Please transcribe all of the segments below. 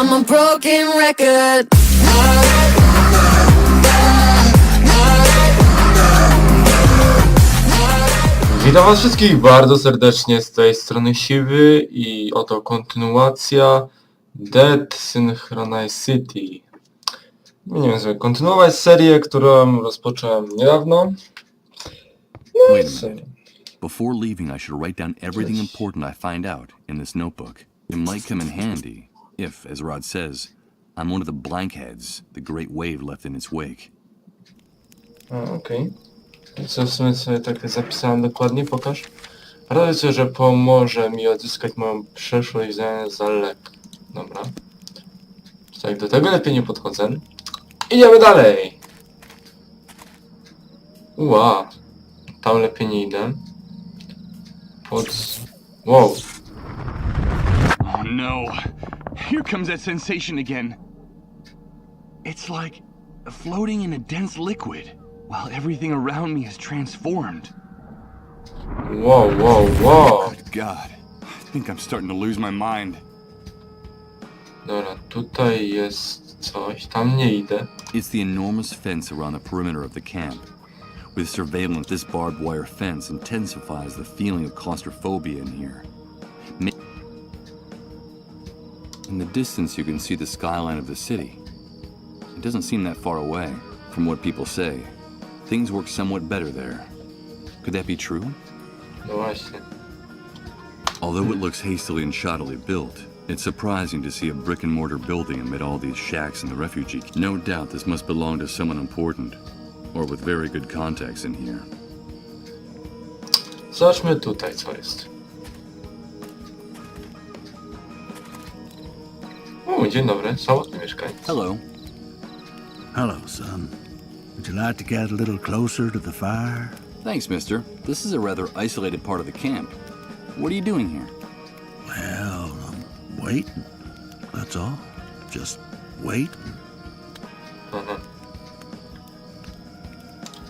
I'm a broken record. Witam was wszystkich bardzo serdecznie, z tej strony Siwy i oto kontynuacja Dead Synchronicity. Nie wiem, żeby kontynuować serię, którą rozpocząłem niedawno. Wait a minute. Before leaving, I should write down everything important I find out in this notebook. It might come in handy if, as Rod says, I'm one of the blankheads the great wave left in its wake. Okej. Co w sumie sobie tak zapisałem dokładnie, pokaż. Radę, że pomoże mi odzyskać moją przeszłość w zamian za lek. Dobra. Tak, do tego lepiej nie podchodzę. Idziemy dalej! Ua. Tam lepiej nie idę. Wow. Oh no. Here comes that sensation again. It's like floating in a dense liquid, while everything around me is transformed. Wow. Good God. I think I'm starting to lose my mind. Dobra, tutaj jest coś. Tam nie idę. It's the enormous fence around the perimeter of the camp. With surveillance, this barbed wire fence intensifies the feeling of claustrophobia in here. In the distance, you can see the skyline of the city. It doesn't seem that far away, from what people say. Things work somewhat better there. Could that be true? No właśnie. Although it looks hastily and shoddily built, it's surprising to see a brick-and-mortar building amid all these shacks in the refugee camp. No doubt this must belong to someone important, or with very good contacts in here. Zobaczmy tutaj, co jest. Dzień dobry, samotny mieszkaniec. Hello. Hello, son. Would you like to get a little closer to the fire? Thanks, mister. This is a rather isolated part of the camp. What are you doing here? Well, I'm waiting. That's all. Just waiting.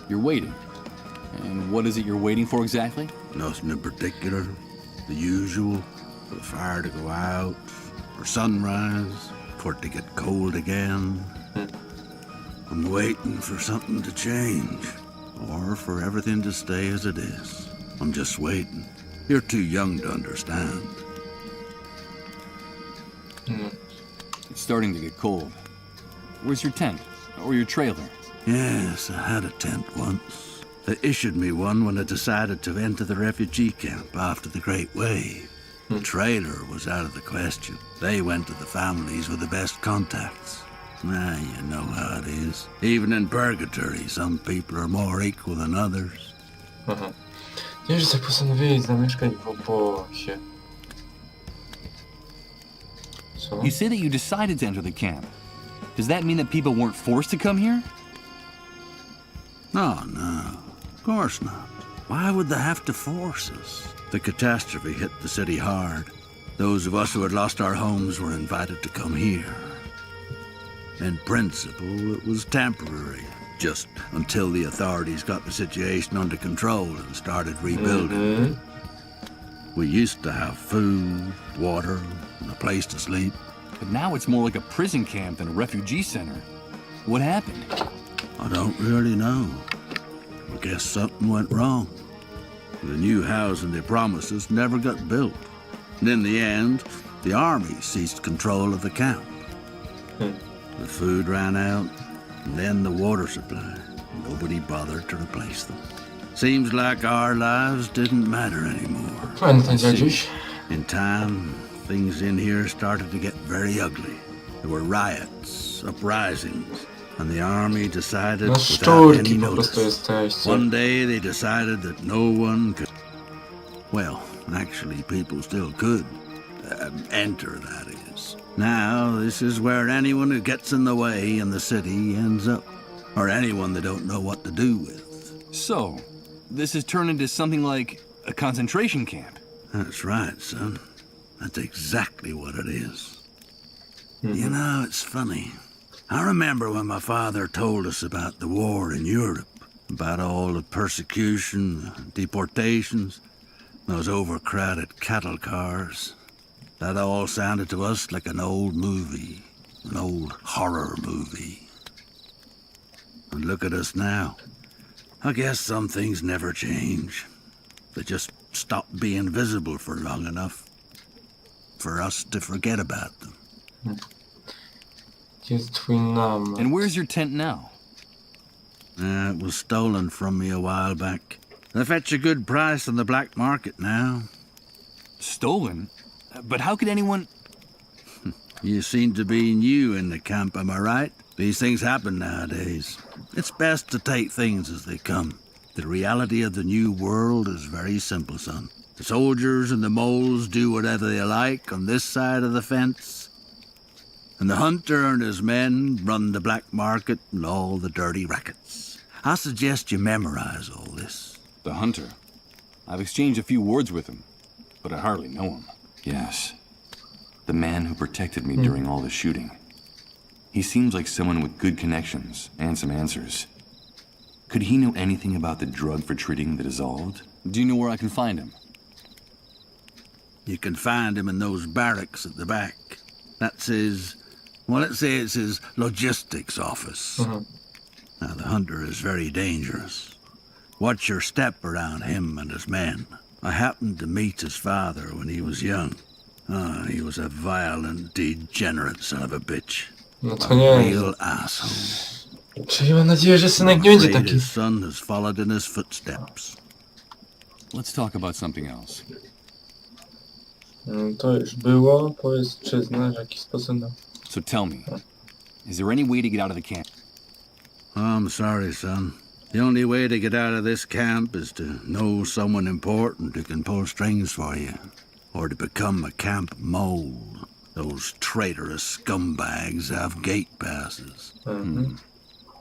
You're waiting. And what is it you're waiting for exactly? Nothing in particular. The usual. For the fire to go out. For sunrise. For it to get cold again. I'm waiting for something to change. Or for everything to stay as it is. I'm just waiting. You're too young to understand. It's starting to get cold. Where's your tent? Or your trailer? Yes, I had a tent once. They issued me one when I decided to enter the refugee camp after the Great Wave. The trailer was out of the question. They went to the families with the best contacts. Ah, you know how it is. Even in purgatory, some people are more equal than others. Nie, że sobie postanowili zamieszkać w obozie. Co? You say that you decided to enter the camp. Does that mean that people weren't forced to come here? No, of course not. Why would they have to force us? The catastrophe hit the city hard. Those of us who had lost our homes were invited to come here. In principle, it was temporary, just until the authorities got the situation under control and started rebuilding. We used to have food, water, and a place to sleep. But now it's more like a prison camp than a refugee center. What happened? I don't really know. I guess something went wrong. The new housing they promised us never got built. And in the end, the army ceased control of the camp. The food ran out, and then the water supply. Nobody bothered to replace them. Seems like our lives didn't matter anymore. Fajny ten dziadziuś. In time, things in here started to get very ugly. There were riots, uprisings, and the army decided No without szczurki any po prostu notice. jesteście. One day they decided that no one could... Well, actually, people still could. Enter, that is. Now, this is where anyone who gets in the way in the city ends up. Or anyone they don't know what to do with. So, this has turned into something like a concentration camp. That's right, son. That's exactly what it is. You know, it's funny. I remember when my father told us about the war in Europe, about all the persecution, deportations, those overcrowded cattle cars. That all sounded to us like an old movie, an old horror movie. And look at us now. I guess some things never change. They just stop being visible for long enough for us to forget about them. Gdzie jest twój namiot? And where's your tent now? It was stolen from me a while back. They fetch a good price on the black market now. Stolen? But how could anyone... You seem to be new in the camp, am I right? These things happen nowadays. It's best to take things as they come. The reality of the new world is very simple, son. The soldiers and the moles do whatever they like on this side of the fence. And the hunter and his men run the black market and all the dirty rackets. I suggest you memorize all this. The hunter? I've exchanged a few words with him, but I hardly know him. Yes. The man who protected me during all the shooting. He seems like someone with good connections and some answers. Could he know anything about the drug for treating the dissolved? Do you know where I can find him? You can find him in those barracks at the back. That's his... well, let's say it's his logistics office. Now, the hunter is very dangerous. Watch your step around him and his men. I happened to meet his father when he was young. He was a violent, degenerate son of a bitch. No A to nie. real asshole. Czyli mam nadzieję, że synek nie będzie Afraid taki. his son has followed in his footsteps. Let's talk about something else. To już było. Powiedz, czy znasz jakiś sposób na... So tell me, is there any way to get out of the camp? I'm sorry, son. The only way to get out of this camp is to know someone important who can pull strings for you. Or to become a camp mole. Those traitorous scumbags have gate passes.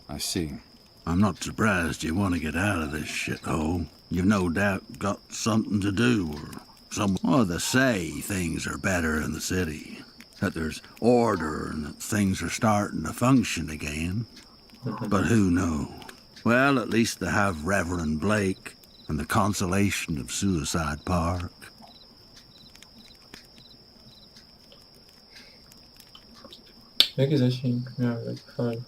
I see. I'm not surprised you want to get out of this shithole. You've no doubt got something to do, or some... well, they say things are better in the city. That there's order and that things are starting to function again. But who knows? Well, at least they have Reverend Blake and the consolation of Suicide Park. Jaki zasięg miał, jak chwalił?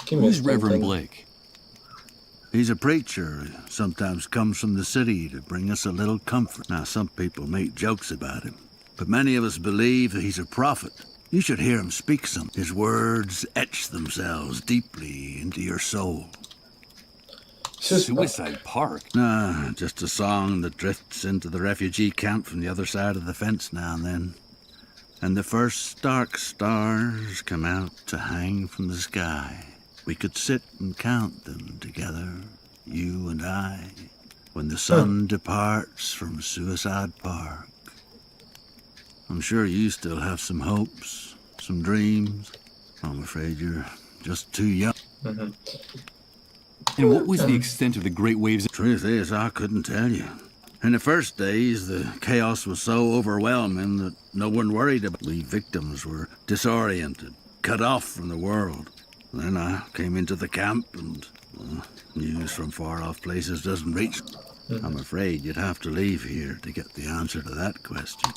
Kim Who's jest Reverend ten? Blake? He's a preacher who sometimes comes from the city to bring us a little comfort. Now, some people make jokes about him, but many of us believe that he's a prophet. You should hear him speak some. His words etch themselves deeply into your soul. Suicide Park? Nah, just a song that drifts into the refugee camp from the other side of the fence now and then. And the first dark stars come out to hang from the sky. We could sit and count them together, you and I, when the sun departs from Suicide Park. I'm sure you still have some hopes, some dreams. I'm afraid you're just too young. And what was the extent of the great waves? Truth is, I couldn't tell you. In the first days, the chaos was so overwhelming that no one worried about. We victims were disoriented, cut off from the world. Then I came into the camp and news from far-off places doesn't reach. I'm afraid you'd have to leave here to get the answer to that question.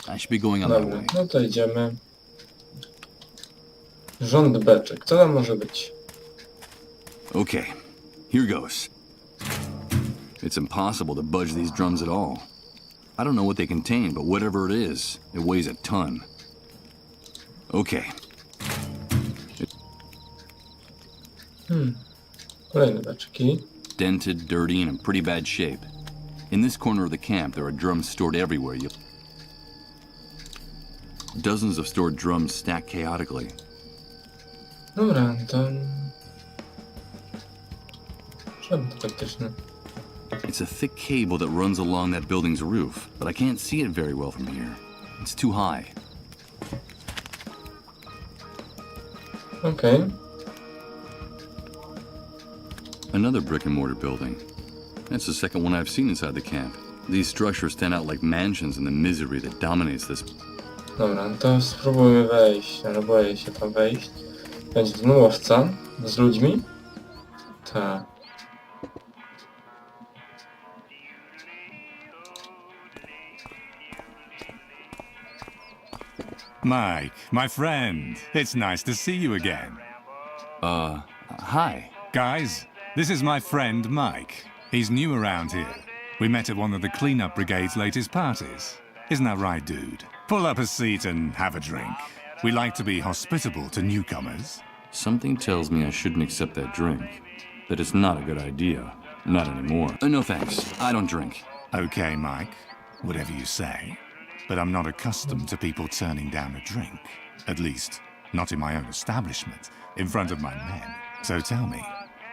I should be going on my Dobra, way. no to idziemy. Rząd beczek. Co tam może być? Okay, here goes. It's impossible to budge these drums at all. I don't know what they contain, but whatever it is, it weighs a ton. Okay. Kolejne beczki. Dented, dirty, and in pretty bad shape. In this corner of the camp, there are drums stored everywhere. Dozens of stored drums stacked chaotically. Dobra, to... Czemu to faktyczne? It's a thick cable that runs along that building's roof, but I can't see it very well from here. It's too high. Okej. Another brick and mortar building. That's the second one I've seen inside the camp. These structures stand out like mansions in the misery that dominates this. Dobra, no to spróbujmy wejść, ale boję się tam wejść. Będzie ten łowca z ludźmi? Tak. Mike, my friend, it's nice to see you again. Hi. Guys, this is my friend Mike. He's new around here. We met at one of the cleanup brigade's latest parties. Isn't that right, dude? Pull up a seat and have a drink. We like to be hospitable to newcomers. Something tells me I shouldn't accept that drink. That it's not a good idea. Not anymore. No thanks. I don't drink. Okay, Mike, whatever you say. But I'm not accustomed to people turning down a drink. At least, not in my own establishment, in front of my men. So tell me,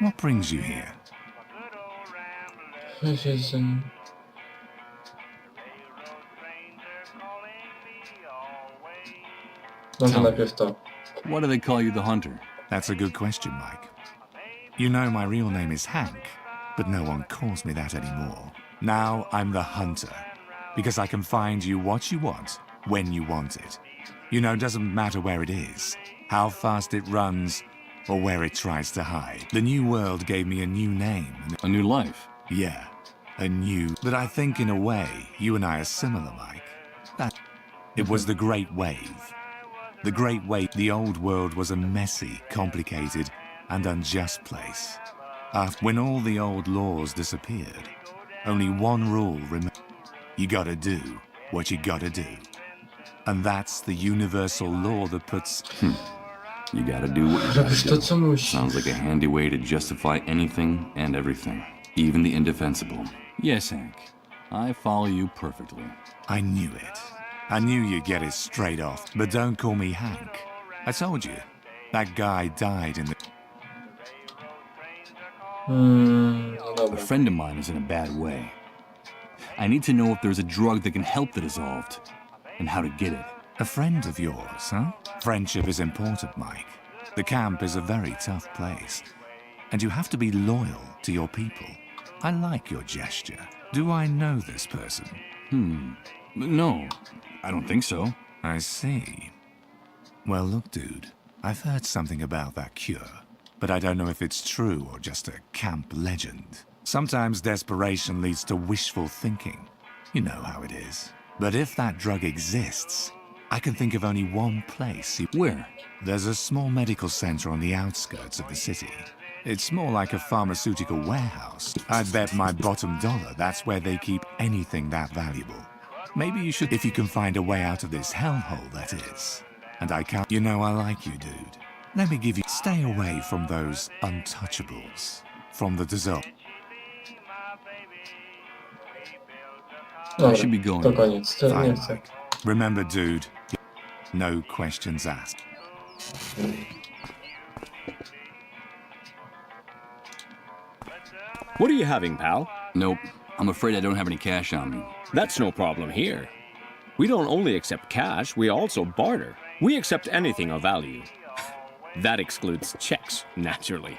what brings you here? No to najpierw to. Why do they call you the hunter? That's a good question, Mike. You know my real name is Hank, but no one calls me that anymore. Now I'm the hunter, because I can find you what you want, when you want it. You know, it doesn't matter where it is, how fast it runs, or where it tries to hide. The new world gave me a new name. A new life. Yeah, a new... But I think in a way, you and I are similar, Mike. It was the Great Wave. The Great Wave, the old world was a messy, complicated, and unjust place. When all the old laws disappeared, only one rule remained. You gotta do what you gotta do. And that's the universal law that puts... You gotta do what you Robisz gotta to, do. co musisz. Sounds like a handy way to justify anything and everything. Even the indefensible. Yes, Hank. I follow you perfectly. I knew it. I knew you'd get it straight off, but don't call me Hank. I told you, that guy died in the... No A dobra. friend of mine is in a bad way. I need to know if there's a drug that can help the dissolved, and how to get it. A friend of yours, huh? Friendship is important, Mike. The camp is a very tough place, and you have to be loyal to your people. I like your gesture. Do I know this person? No, I don't think so. I see. Well, look, dude, I've heard something about that cure, but I don't know if it's true or just a camp legend. Sometimes desperation leads to wishful thinking. You know how it is. But if that drug exists, I can think of only one place. Where? There's a small medical center on the outskirts of the city. It's more like a pharmaceutical warehouse. I'd bet my bottom dollar that's where they keep anything that valuable. Maybe you should, if you can find a way out of this hellhole, that is. And I can't... You know I like you, dude. Let me give you... Stay away from those untouchables. From the dissolve. Dobra, should be going. to koniec. To nie Fine, chcę. Mike. Remember, dude, no questions asked. What are you having, pal? Nope. I'm afraid I don't have any cash on me. That's no problem here. We don't only accept cash, we also barter. We accept anything of value. That excludes checks, naturally.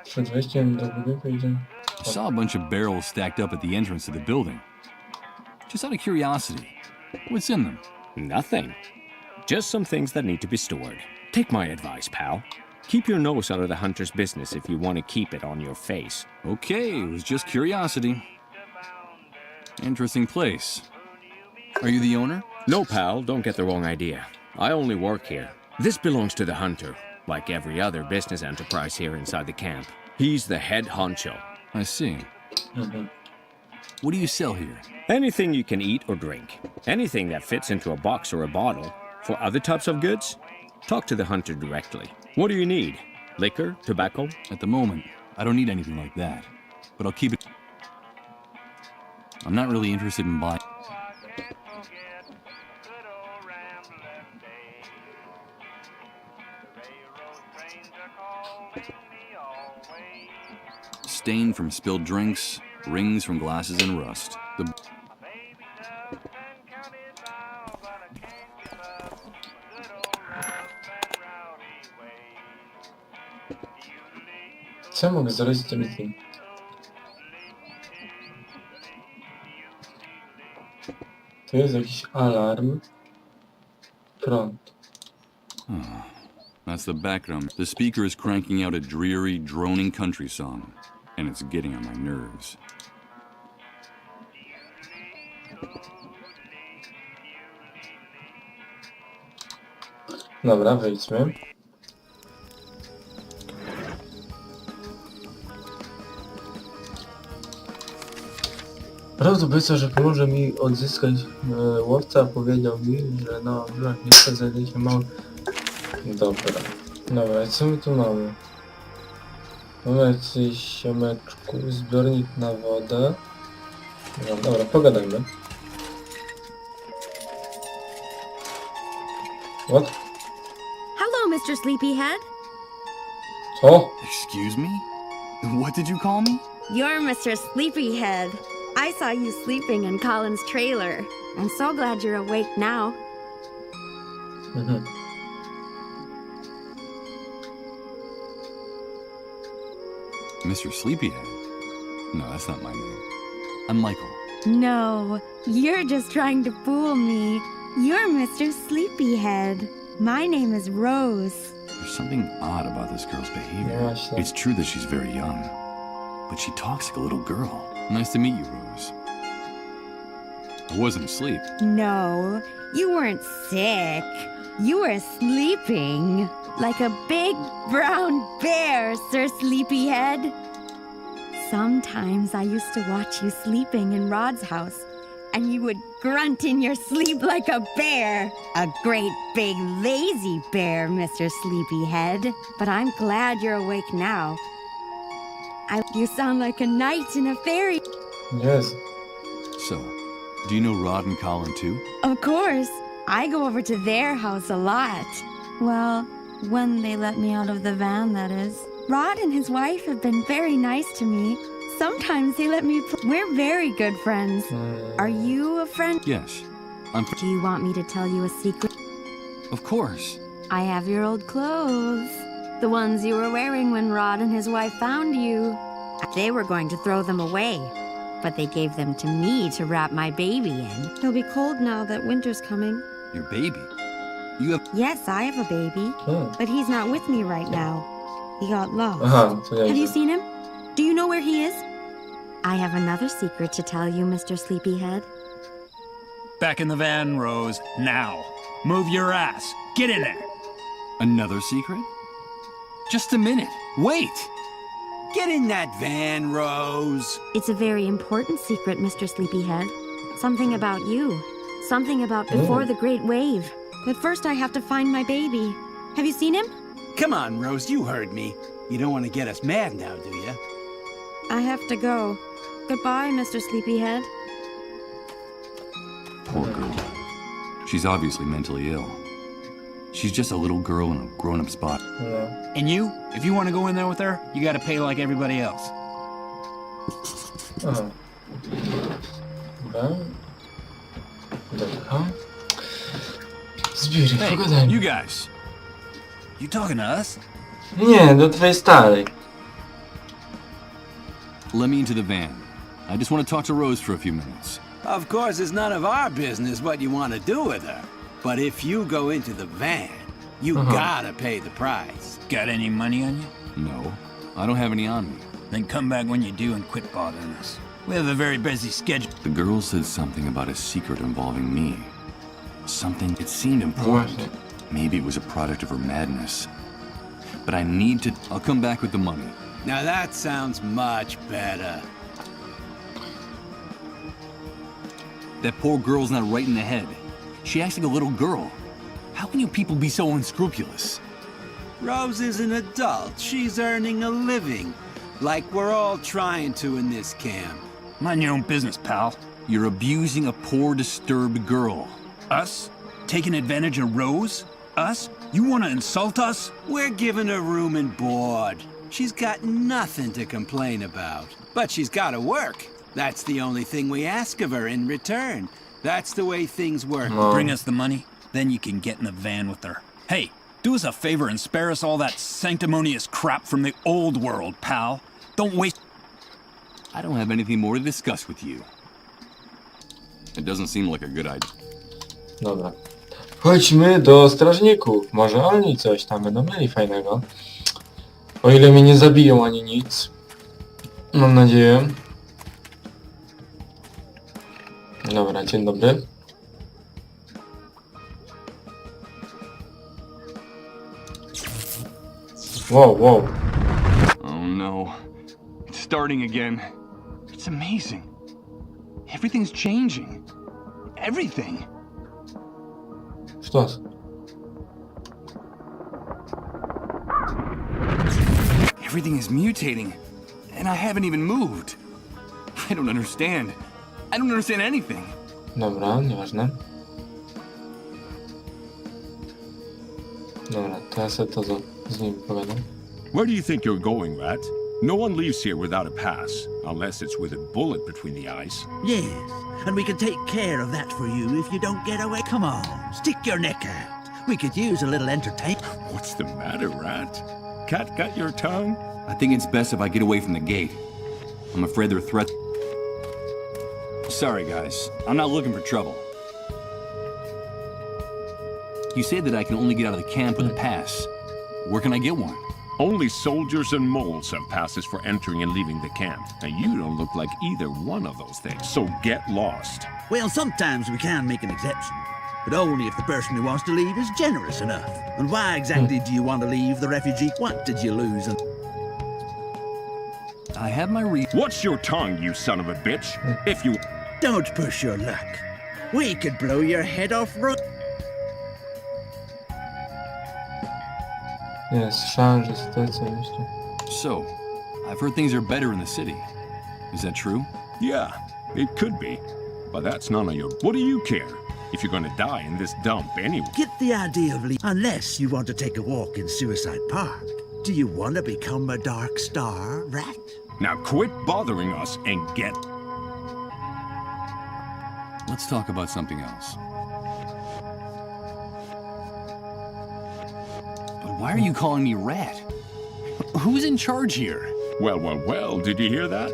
Przed wejściem do budynku idziemy. I saw a bunch of barrels stacked up at the entrance to the building. Just out of curiosity, what's in them? Nothing. Just some things that need to be stored. Take my advice, pal. Keep your nose out of the hunter's business if you want to keep it on your face. Okay, it was just curiosity. Interesting place. Are you the owner? No, pal, don't get the wrong idea. I only work here. This belongs to the hunter, like every other business enterprise here inside the camp. He's the head honcho. I see. What do you sell here? Anything you can eat or drink. Anything that fits into a box or a bottle. For other types of goods, talk to the hunter directly. What do you need? Liquor? Tobacco? At the moment, I don't need anything like that. But I'll keep it... I'm not really interested in buying... Stain from spilled drinks, rings from glasses and rust. The... Co ja mogę zrobić z tym tym? Tu jest jakiś alarm. Prąd. That's the background. The speaker is cranking out a dreary, droning country song, and it's getting on my nerves. Dobra, wejdźmy. Prawda obiecał, że pomoże mi odzyskać łowca, powiedział mi, że no, jak nie chce znaleźliśmy mały... Dobra. Dobra, co my tu mamy? Mamy jakiś siemeczku, zbiornik na wodę. No, dobra, pogadajmy. What? Hello, Mr. Sleepyhead. O! Excuse me? What did you call me? You're Mr. Sleepyhead. I saw you sleeping in Colin's trailer. I'm so glad you're awake now. Mhm. Mr. Sleepyhead? No, that's not my name. I'm Michael. No, you're just trying to fool me. You're Mr. Sleepyhead. My name is Rose. There's something odd about this girl's behavior. Właśnie. It's true that she's very young, but she talks like a little girl. Nice to meet you, Rose. I wasn't asleep. No, you weren't sick. You were sleeping. Like a big brown bear, Sir Sleepyhead. Sometimes I used to watch you sleeping in Rod's house, and you would grunt in your sleep like a bear. A great big lazy bear, Mr. Sleepyhead. But I'm glad you're awake now. You sound like a knight in a fairy. Yes. So, do you know Rod and Colin too? Of course. I go over to their house a lot. Well, when they let me out of the van, that is. Rod and his wife have been very nice to me. Sometimes they let me We're very good friends. Are you a friend? Yes. Do you want me to tell you a secret? Of course. I have your old clothes. The ones you were wearing when Rod and his wife found you. They were going to throw them away, but they gave them to me to wrap my baby in. He'll be cold now that winter's coming. Your baby. You have... Yes, I have a baby, but he's not with me right now. He got lost. Aha, to Have you nieźle. seen him? Do you know where he is? I have another secret to tell you, Mr. Sleepyhead. Back in the van, Rose. Now. Move your ass. Get in there. Another secret? Just a minute. Wait! Get in that van, Rose. It's a very important secret, Mr. Sleepyhead. Something about you. Something about before the Great Wave. But first I have to find my baby. Have you seen him? Come on, Rose, you heard me. You don't want to get us mad now, do you? I have to go. Goodbye, Mr. Sleepyhead. Poor girl. She's obviously mentally ill. She's just a little girl in a grown-up's body. No. And you, if you want to go in there with her, you gotta pay like everybody else. Aha. Dobra. Dobra. Zbiri, Hey, pogadajmy. you guys. You talking to us? Nie, do twojej starej. Let me into the van. I just want to talk to Rose for a few minutes. Of course, it's none of our business what you want to do with her. But if you go into the van, you gotta pay the price. Got any money on you? No, I don't have any on me. Then come back when you do and quit bothering us. We have a very busy schedule. The girl said something about a secret involving me. Something, it seemed important. Właśnie. Maybe it was a product of her madness. But I need to... I'll come back with the money. Now that sounds much better. That poor girl's not right in the head. She acts like a little girl. How can you people be so unscrupulous? Rose is an adult. She's earning a living. Like we're all trying to in this camp. Mind your own business, pal. You're abusing a poor, disturbed girl. Us? Taking advantage of Rose? Us? You want to insult us? We're giving her room and board. She's got nothing to complain about. But she's got to work. That's the only thing we ask of her in return. That's the way things work. No. Bring us the money, then you can get in the van with her. Hey, do us a favor and spare us all that sanctimonious crap from the old world, pal. Don't waste... I don't have anything more to discuss with you. It doesn't seem like a good idea. Dobra. Chodźmy do strażników. Może oni coś tam będą mieli fajnego. O ile mnie nie zabiją ani nic. Mam nadzieję. Dobra, dzień dobry. Wow. Oh no. It's starting again. It's amazing. Everything's changing. Everything. Sztos. Everything is mutating. And I haven't even moved. I don't understand. I don't understand anything. Dobra, nieważne. Dobra, teraz ja to z nim pogadam. Where do you think you're going, Rat? No one leaves here without a pass, unless it's with a bullet between the eyes. Yes, and we can take care of that for you if you don't get away. Come on, stick your neck out. We could use a little entertainment. What's the matter, Rat? Cat got your tongue? I think it's best if I get away from the gate. I'm afraid they're threats. Sorry, guys. I'm not looking for trouble. You say that I can only get out of the camp with a pass. Where can I get one? Only soldiers and moles have passes for entering and leaving the camp, and you don't look like either one of those things, so get lost. Well, sometimes we can make an exception, but only if the person who wants to leave is generous enough. And why exactly do you want to leave the refugee? What did you lose? I have my What's your tongue, you son of a bitch? If you... Don't push your luck. We could blow your head off right. Nie, słyszałem, że sytuacja jeszcze... So, I've heard things are better in the city. Is that true? Yeah, it could be, but that's none of your... What do you care? If you're gonna die in this dump anyway. Get the idea of leaving, unless you want to take a walk in Suicide Park. Do you want to become a Dark Star, Rat? Now quit bothering us and get... Let's talk about something else. But why are you calling me Rat? Who's in charge here? Well, did you hear that?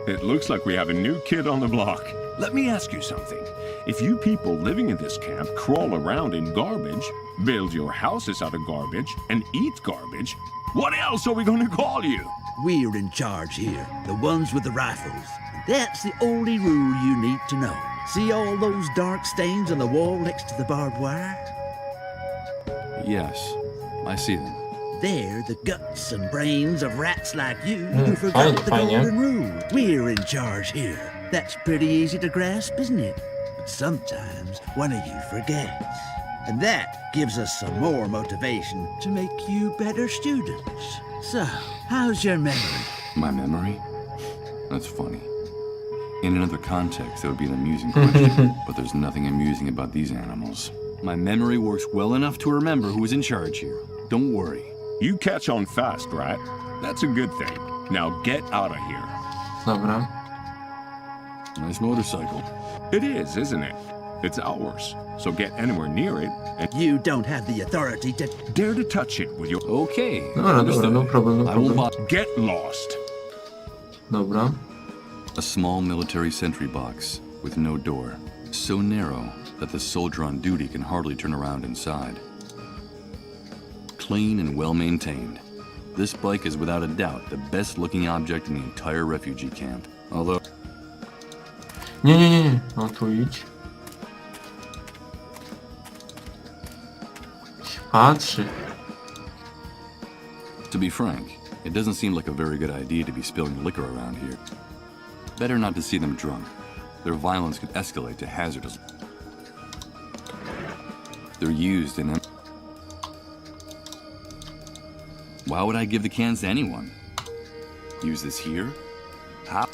It looks like we have a new kid on the block. Let me ask you something. If you people living in this camp crawl around in garbage, build your houses out of garbage, and eat garbage, what else are we gonna call you? We're in charge here, the ones with the rifles. That's the only rule you need to know. See all those dark stains on the wall next to the barbed wire? Yes, I see them. They're the guts and brains of rats like you who forgot the golden rule. We're in charge here. That's pretty easy to grasp, isn't it? But sometimes one of you forgets. And that gives us some more motivation to make you better students. So, how's your memory? My memory? That's funny. In another context, that would be an amusing question, but there's nothing amusing about these animals. My memory works well enough to remember who is in charge here. Don't worry. You catch on fast, right? That's a good thing. Now get out of here. Dobra. Nice motorcycle. It is, isn't it? It's ours. So get anywhere near it and You don't have the authority to... dare to touch it with your... Okay. Dobra, no problem, I won't bother. Get lost. Dobra. A small military sentry box with no door. So narrow that the soldier on duty can hardly turn around inside. Clean and well maintained. This bike is without a doubt the best looking object in the entire refugee camp. Although... Nie. No tu idź. Patrzy. To be frank, it doesn't seem like a very good idea to be spilling liquor around here. Better not to see them drunk. Their violence could escalate to hazardous. They're used in... Why would I give the cans to anyone? Use this here? How?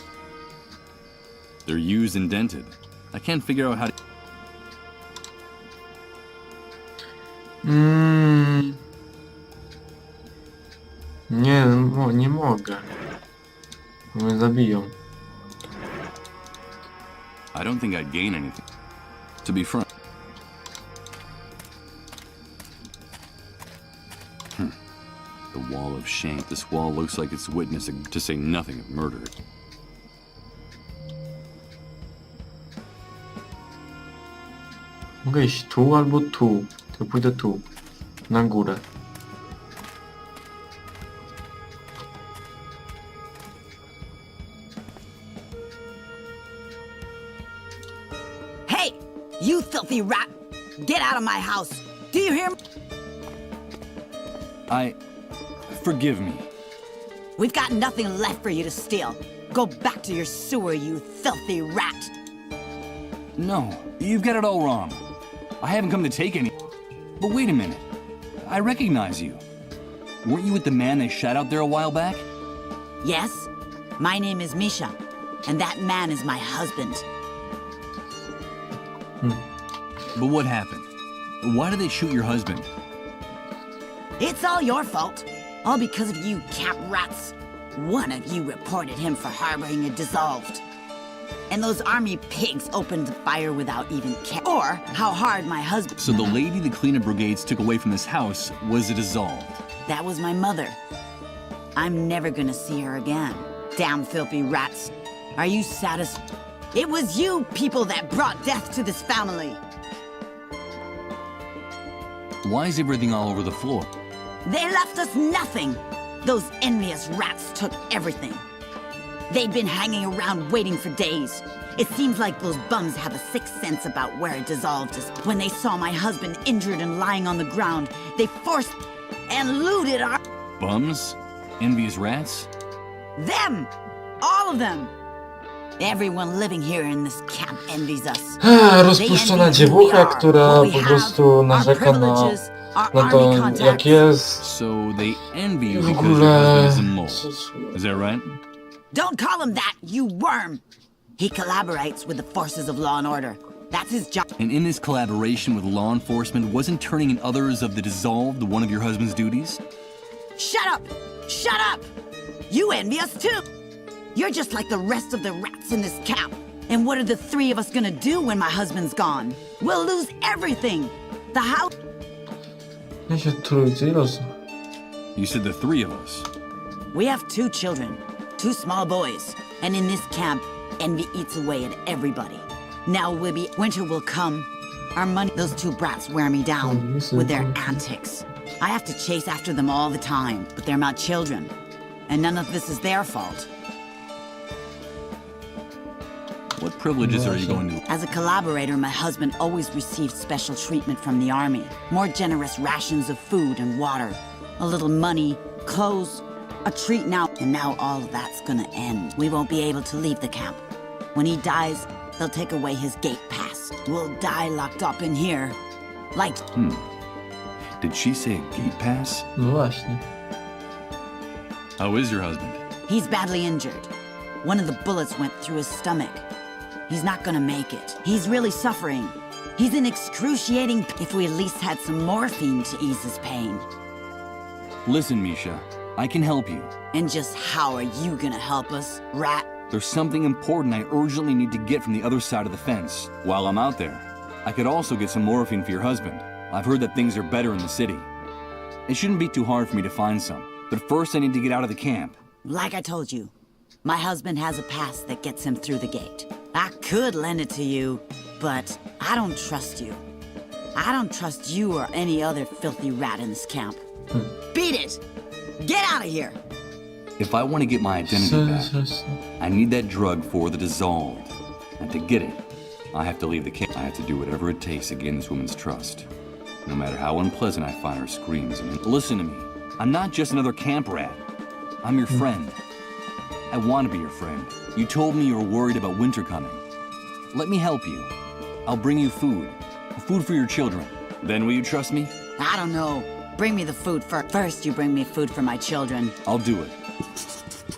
They're used and dented. I can't figure out how to... Nie mogę. Bo mnie zabiją. I don't think I'd gain anything. To be frank... The wall of shame. This wall looks like it's witnessing, to say nothing of murder. Mogę iść tu albo tu. To pójdę tu. Na górę. You filthy rat! Get out of my house! Do you hear me? Forgive me. We've got nothing left for you to steal. Go back to your sewer, you filthy rat! No, you've got it all wrong. I haven't come to take any. But wait a minute. I recognize you. Weren't you with the man they shot out there a while back? Yes? My name is Misha, and that man is my husband. But what happened? Why did they shoot your husband? It's all your fault. All because of you camp rats. One of you reported him for harboring a dissolved. And those army pigs opened fire without even care. Or how hard my husband... So the lady the cleanup brigades took away from this house was a dissolved. That was my mother. I'm never gonna see her again. Damn filthy rats. Are you satisfied? It was you people that brought death to this family. Why is everything all over the floor? They left us nothing. Those envious rats took everything. They'd been hanging around waiting for days. It seems like those bums have a sixth sense about where it dissolved us. When they saw my husband injured and lying on the ground, they forced and looted our... Bums? Envious rats? Them! All of them! Everyone living here in this camp envies us. Rozpuszczona dziewucha, która po prostu narzeka na to, jak jest. So they envy you W because your ogóle... husband is a mole. Is that right? Don't call him that, you worm! He collaborates with the forces of law and order. That's his job. And in this collaboration with law enforcement, wasn't turning in others of the dissolved one of your husband's duties? Shut up! Shut up! You envy us too! You're just like the rest of the rats in this camp. And what are the three of us gonna do when my husband's gone? We'll lose everything! The house... Ja się trójcy i losu. You said the three of us. We have 2 children, 2 small boys. And in this camp, envy eats away at everybody. Now, winter will come. Our money... Those 2 brats wear me down with their antics. I have to chase after them all the time, but they're my children. And none of this is their fault. What privileges are you going to... As a collaborator, my husband always received special treatment from the army. More generous rations of food and water. A little money, clothes, a treat now. And now all of that's gonna end. We won't be able to leave the camp. When he dies, they'll take away his gate pass. We'll die locked up in here. Like... Did she say a gate pass? No właśnie. How is your husband? He's badly injured. One of the bullets went through his stomach. He's not gonna make it. He's really suffering. He's in excruciating... If we at least had some morphine to ease his pain. Listen, Misha, I can help you. And just how are you gonna help us, rat? There's something important I urgently need to get from the other side of the fence. While I'm out there, I could also get some morphine for your husband. I've heard that things are better in the city. It shouldn't be too hard for me to find some. But first I need to get out of the camp. Like I told you, my husband has a pass that gets him through the gate. I could lend it to you, but I don't trust you. I don't trust you or any other filthy rat in this camp. Beat it! Get out of here! If I want to get my identity back, I need that drug for the dissolved. And to get it, I have to leave the camp. I have to do whatever it takes to gain this woman's trust. No matter how unpleasant I find her screams. And listen to me. I'm not just another camp rat. I'm your friend. I want to be your friend. You told me you were worried about winter coming. Let me help you. I'll bring you food. Food for your children. Then will you trust me? I don't know. Bring me the food first. First, you bring me food for my children. I'll do it.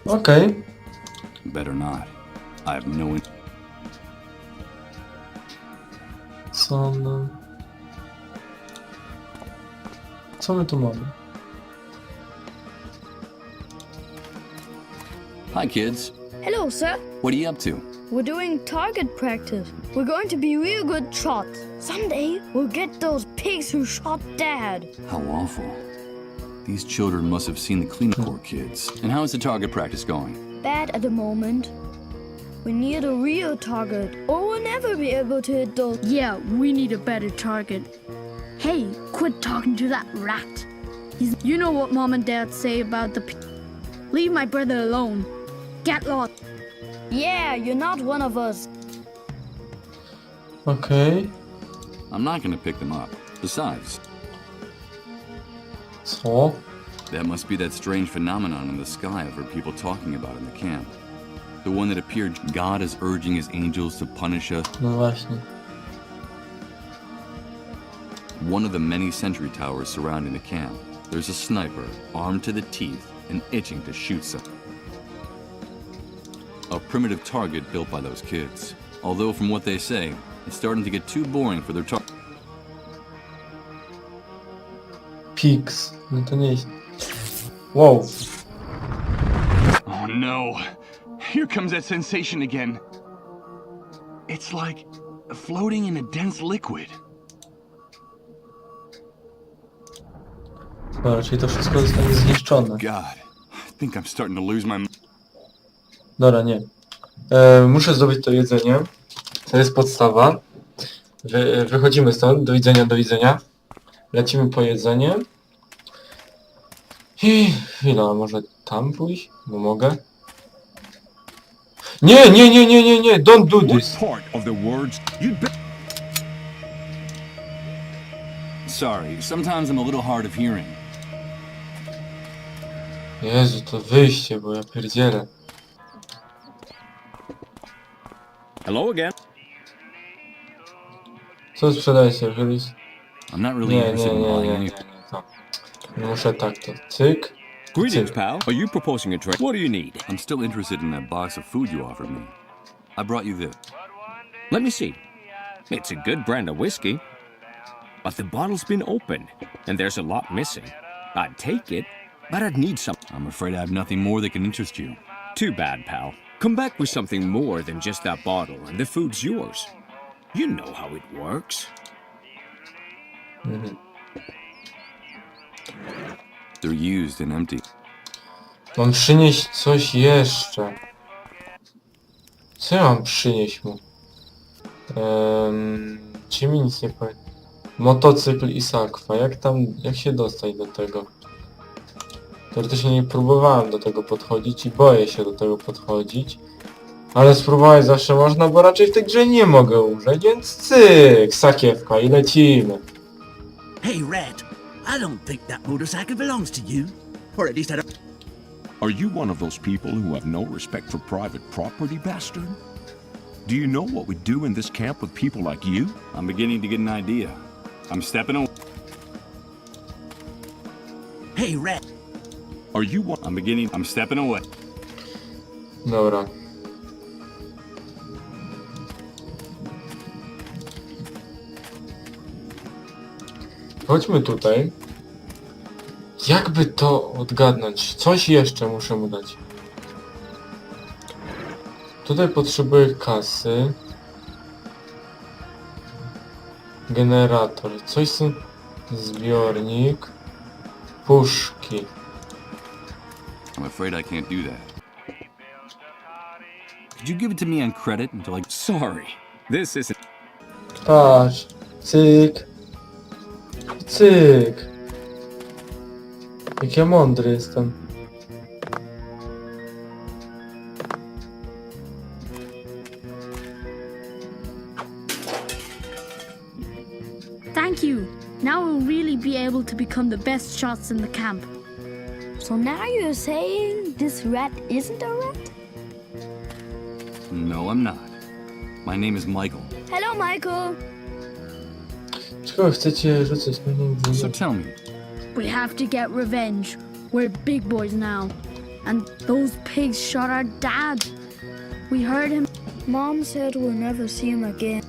Okej. Better not. I have no... Co no... Co my tu mamy? Hi, kids. Hello, sir. What are you up to? We're doing target practice. We're going to be real good shots. Someday, we'll get those pigs who shot Dad. How awful. These children must have seen the cleanup corps kids. And how is the target practice going? Bad at the moment. We need a real target, or we'll never be able to hit those. Yeah, we need a better target. Hey, quit talking to that rat. You know what Mom and Dad say about the... Leave my brother alone. Get lost. Yeah, you're not one of us. Okej. I'm not gonna pick them up. Besides, Co? that must be that strange phenomenon in the sky I've heard people talking about in the camp. The one that appeared God is urging his angels to punish us. No właśnie. One of the many sentry towers surrounding the camp. There's a sniper, armed to the teeth and itching to shoot some. A primitive target built by those kids. Although from what they say, it's starting to get too boring for their target. Pigs. No to nie jest... Wow. Oh no. Here comes that sensation again. It's like floating in a dense liquid. Dobra, czyli to wszystko zostanie zniszczone. God, I think I'm starting to lose my... Dobra, nie. Muszę zdobyć to jedzenie. To jest podstawa. Wychodzimy stąd. Do widzenia, do widzenia. Lecimy po jedzenie. I chwila, może tam pójść? Bo mogę. Nie, nie, nie, nie, nie, nie! Don't do this! Sorry, sometimes I'm a little hard of hearing. Jezu, to wyjście, bo ja pierdzielę. Hello again. Co sprzedajecie, Chylis? I'm not really Nie, interested nie, in nie, buying nie, any... nie, to. Muszę tak to. Cyk. Greetings, Cyk. pal. Are you proposing a drink? What do you need? I'm still interested in that box of food you offered me. I brought you this. Let me see. It's a good brand of whiskey. But the bottle's been opened, and there's a lot missing. I'd take it, but I'd need some. I'm afraid I have nothing more that can interest you. Too bad, pal. Come back with something more than just that bottle, and the food's yours. You know how it works. They're used and empty. Mam przynieść coś jeszcze. Co ja mam przynieść mu? Ci mi nic nie powie. Motocykl i sakwa. Jak się dostać do tego? Teoretycznie nie próbowałem do tego podchodzić i boję się do tego podchodzić. Ale spróbować zawsze można, bo raczej w tej grze nie mogę umrzeć, więc cyk, sakiewka i lecimy. Hey, Rat, I don't think that motorcycle belongs to you. Or at least I don't... Are you one of those people who have no respect for private property, bastard? Do you know what we do in this camp with people like you? I'm beginning to get an idea. I'm stepping away. Hey, Rat. Are you one... I'm stepping away. Dobra. Chodźmy tutaj. Jakby to odgadnąć? Coś jeszcze muszę mu dać. Tutaj potrzebuję kasy. Generator. Coś z tym... Zbiornik. Puszki. I'm afraid I can't do that. Could you give it to me on credit until I... Sorry, this isn't... Patrz. Cyk. Cyk. Jak ja mądry jestem. Thank you. Now we'll really be able to become the best shots in the camp. So now you're saying this rat isn't a rat? No, I'm not. My name is Michael. Hello, Michael. Czego chcecie rzucać na nim? So tell me, We have to get revenge. We're big boys now. And those pigs shot our dad. We heard him. Mom said we'll never see him again.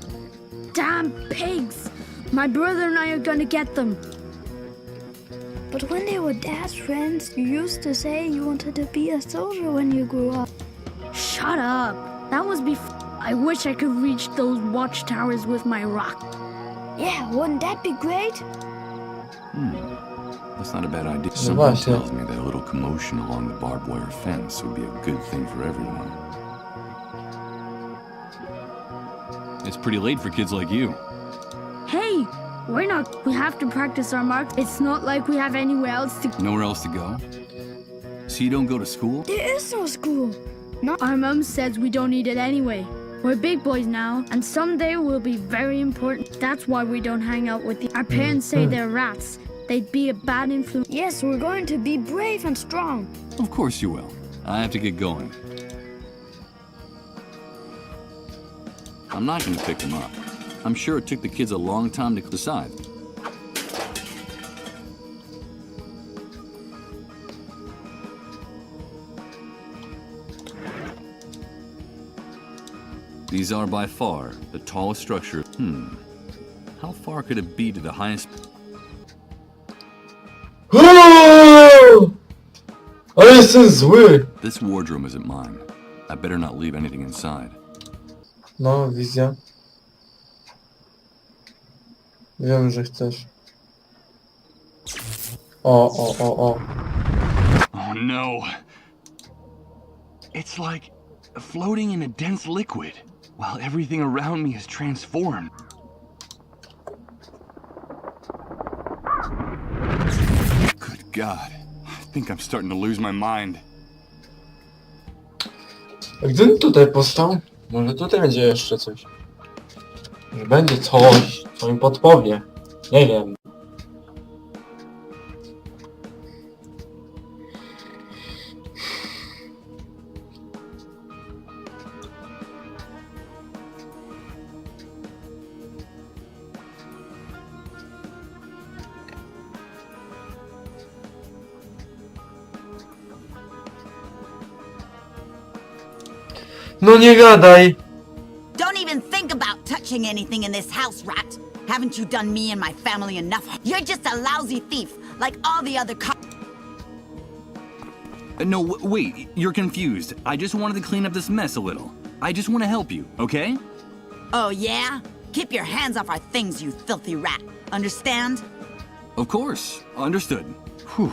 Damn pigs! My brother and I are gonna get them. But when they were Dad's friends, you used to say you wanted to be a soldier when you grew up. Shut up. That was before. I wish I could reach those watchtowers with my rock. Yeah, wouldn't that be great? that's not a bad idea. No Something właśnie. tells me that a little commotion along the barbed wire fence would be a good thing for everyone. It's pretty late for kids like you. Hey, we're not. We have to practice our marks. It's not like we have anywhere else to. Nowhere else to go? So you don't go to school? There is no school. Our mom says we don't need it anyway. We're big boys now, and someday we'll be very important. That's why we don't hang out with our parents say they're rats. They'd be a bad influence. Yes, we're going to be brave and strong. Of course you will. I have to get going. I'm not going to pick them up. I'm sure it took the kids a long time to decide. These are by far the tallest structure. How far could it be to the highest? Ale jestem zły! This wardrobe isn't mine. I better not leave anything inside. No, wizja. Wiem, że chcesz. O. Oh no. It's like floating in a dense liquid, while everything around me is transformed. Good God. I think I'm starting to lose my mind. A gdybym tutaj postał, może tutaj będzie jeszcze coś. Że będzie coś, co mi podpowie. Nie wiem. No nie gadaj! Don't even think about touching anything in this house, rat. Haven't you done me and my family enough? You're just a lousy thief, like all the other No, wait, you're confused. I just wanted to clean up this mess a little. I just want to help you, okay? Oh, yeah? Keep your hands off our things, you filthy rat. Understand? Of course. Understood. Whew.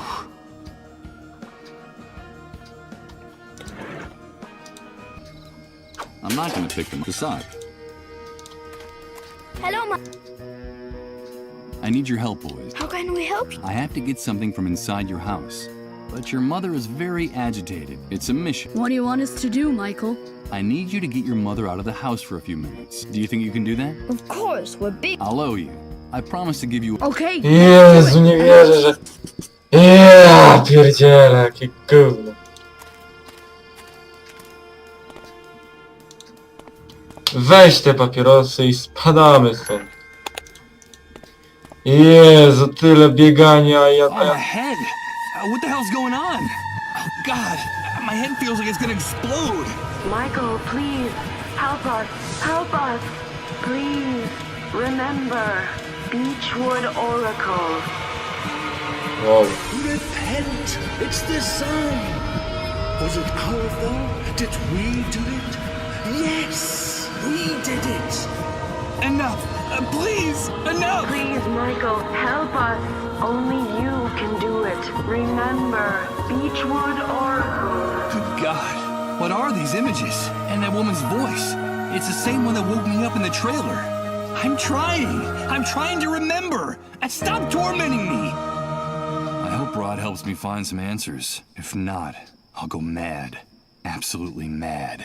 I'm not gonna pick them aside. Hello, Ma. I need your help, boys. How can we help you? I have to get something from inside your house. But your mother is very agitated. It's a mission. What do you want us to do, Michael? I need you to get your mother out of the house for a few minutes. Do you think you can do that? Of course, we're big. I'll owe you. I promise to give you... Okay. Jezu, nie wierzę, że... Ja pierdzielę, jakie gówno. Weź te papierosy i spadamy stąd. Jezu, tyle biegania, ja... Oh, my head! What the hell's going on? Oh, God! My head feels like it's gonna explode! Michael, please, help us! Help us! Please, remember, Beechwood Oracle. Wow. Repent! It's the sun! Was it our fault? Did we do it? Yes! We did it! Enough! Please! Enough! Please, Michael, help us! Only you can do it. Remember, Beechwood Oracle. Good God! What are these images? And that woman's voice? It's the same one that woke me up in the trailer. I'm trying to remember! And stop tormenting me! I hope Rod helps me find some answers. If not, I'll go mad. Absolutely mad.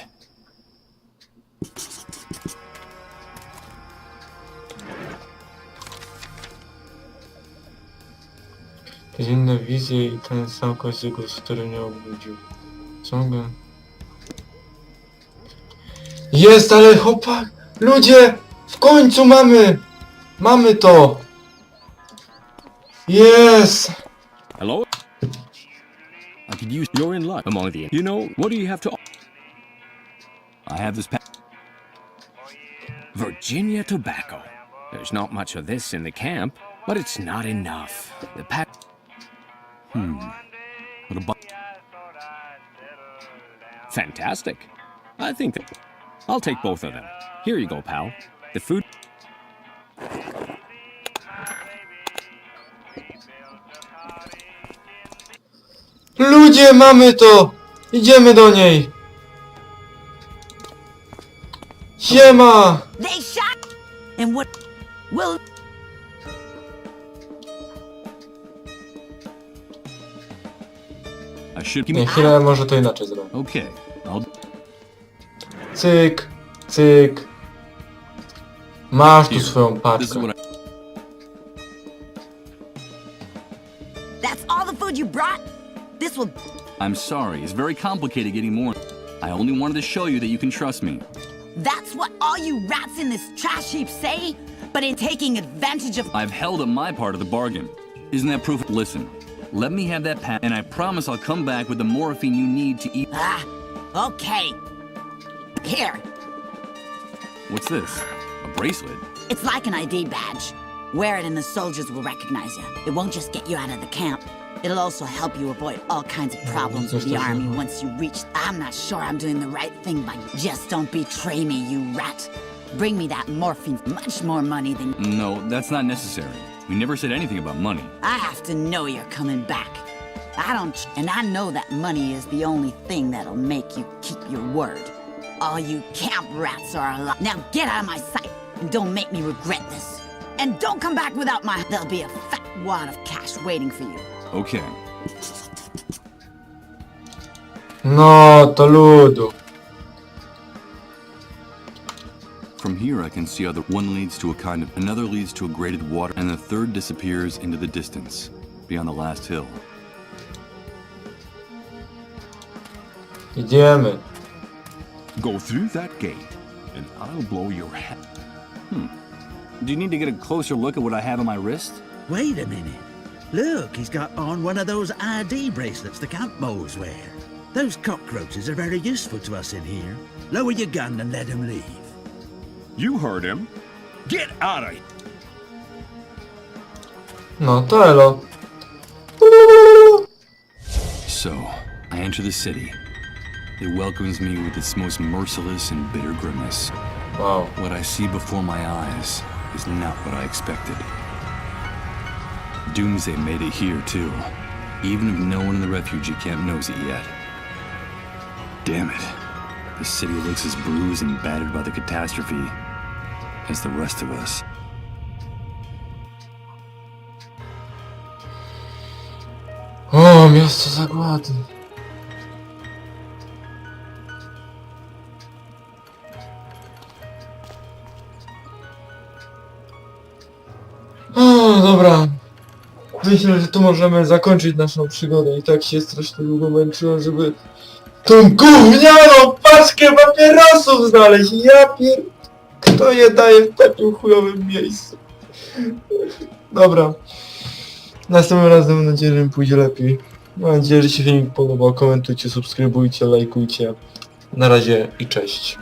Inne wizje i ten sam kozygos, który mnie obudził. Co mogę? Jest, ale chłopak! Ludzie! W końcu mamy! Mamy to! Yes! Hello? I could use... You're in luck among the... You know, what do you have to... I have this Virginia tobacco. There's not much of this in the camp, but it's not enough. The pack... What about... Fantastic. I think that... I'll take both of them. Here you go, pal. The food... Ludzie, mamy to! Idziemy do niej! Siema! They shot! And what will... I should... Nie, chwilę, może to inaczej zrobię. Okay, I'll... Cyk! Cyk. Masz tu swoją paczkę. That's all the food you brought? This will... I'm sorry, it's very complicated getting more. I only wanted to show you that you can trust me. That's what all you rats in this trash heap say? But in taking advantage of... I've held up my part of the bargain. Isn't that proof? Listen, let me have that pat, and I promise I'll come back with the morphine you need to eat. Ah, okay. Here. What's this? A bracelet? It's like an ID badge. Wear it and the soldiers will recognize you. It won't just get you out of the camp. It'll also help you avoid all kinds of problems with the army once you reach... I'm not sure I'm doing the right thing, but just don't betray me, you rat. Bring me that morphine. Much more money than... No, that's not necessary. We never said anything about money. I have to know you're coming back. I don't... And I know that money is the only thing that'll make you keep your word. All you camp rats are alive. Now get out of my sight and don't make me regret this. And don't come back without my... There'll be a fat wad of cash waiting for you. Okay. No, to ludu. From here I can see other... One leads to a kind of... Another leads to a graded water, and the third disappears into the distance, beyond the last hill. Idziemy. Go through that gate, and I'll blow your head. Do you need to get a closer look at what I have on my wrist? Wait a minute. Look, he's got on one of those ID bracelets the camp boys wear. Those cockroaches are very useful to us in here. Lower your gun and let him leave. You heard him. Get out of here. No, to elo. So, I enter the city. It welcomes me with its most merciless and bitter grimace. Wow. What I see before my eyes is not what I expected. Doomsday made it here, too. Even if no one in the refugee camp knows it yet. Damn it. The city looks as bruised and battered by the catastrophe as the rest of us. O, miasto zagłady. O, dobra. Myślę, że tu możemy zakończyć naszą przygodę. I tak się strasznie długo męczyłem, żeby tą gównianą paczkę papierosów znaleźć. Ja pier... Kto je daje w takim chujowym miejscu? Dobra. Następnym razem mam nadzieję, że mi pójdzie lepiej. Mam nadzieję, że się filmik podobał. Komentujcie, subskrybujcie, lajkujcie. Na razie i cześć.